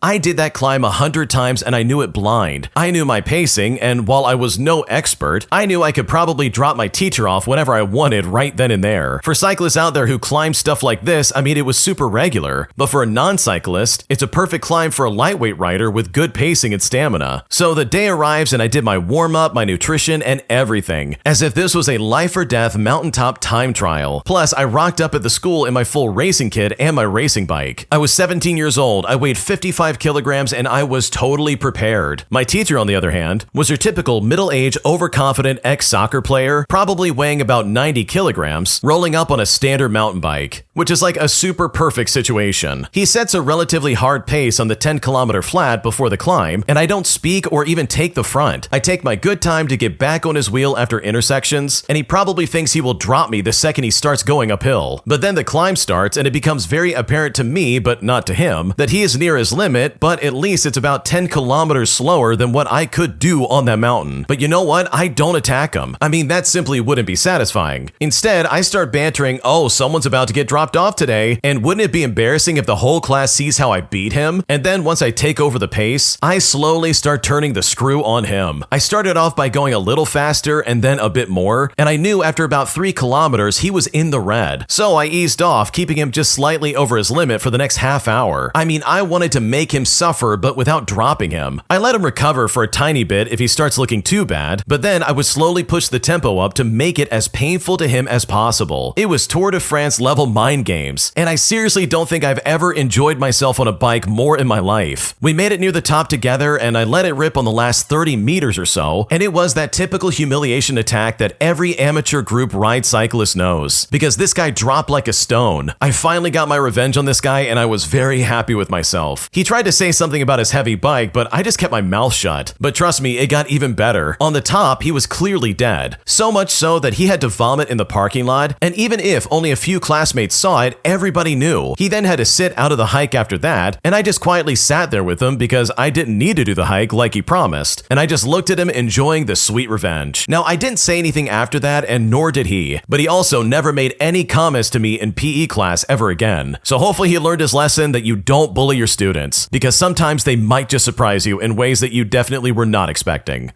I did that climb 100 times and I knew it blind. I knew my pacing, and while I was no expert, I knew I could probably drop my teacher off whenever I wanted right then and there. For cyclists out there who climb stuff like this, I mean, it was super regular. But for a non-cyclist, it's a perfect climb for a lightweight rider with good pacing and stamina. So the day arrives and I did my warm-up, my nutrition, and everything, as if this was a life-or-death mountaintop time trial. Plus, I rocked up at the school in my full racing kit and my racing bike. I was 17 years old, I weighed 55 kilograms, and I was totally prepared. My teacher, on the other hand, was your typical middle-aged, overconfident ex-soccer player, probably weighing about 90 kilograms, rolling up on a standard mountain bike, which is like a super perfect situation. He sets a relatively hard pace on the 10-kilometer flat before the climb, and I don't speak or even take the front. I take my good time to get back on his wheel after intersections, and he probably thinks he will drop me the second he starts going uphill. But then the climb starts, and it becomes very apparent to me, but not to him, that he is near his limit, but at least it's about 10 kilometers slower than what I could do on that mountain. But you know what? I don't attack him. I mean, that simply wouldn't be satisfying. Instead, I start bantering, oh, someone's about to get dropped off today, and wouldn't it be embarrassing if the whole class sees how I beat him? And then once I take over the pace, I slowly start turning the screw on him. I started off by going a little faster and then a bit more, and I knew after about 3 kilometers he was in the red. So I eased off, keeping him just slightly over his limit for the next half hour. I mean, I wanted to make him suffer, but without dropping him. I let him recover for a tiny bit if he starts looking too bad, but then I would slowly push the tempo up to make it as painful to him as possible. It was Tour de France level mind games, and I seriously don't think I've ever enjoyed myself on a bike more in my life. We made it near the top together, and I let it rip on the last 30 meters or so, and it was that typical humiliation attack that every amateur group ride cyclist knows, because this guy dropped like a stone. I finally got my revenge on this guy, and I was very happy with myself. He tried to say something about his heavy bike, but I just kept my mouth shut. But trust me, it got even better. On the top, he was clearly dead. So much so that he had to vomit in the parking lot, and even if only a few classmates saw it, everybody knew. He then had to sit out of the hike after that, and I just quietly sat there with him because I didn't need to do the hike like he promised, and I just looked at him enjoying the sweet revenge. Now, I didn't say anything after that, and nor did he, but he also never made any comments to me in PE class ever again. So hopefully he learned his lesson that you don't bully your students, because sometimes they might just surprise you in ways that you definitely were not expecting.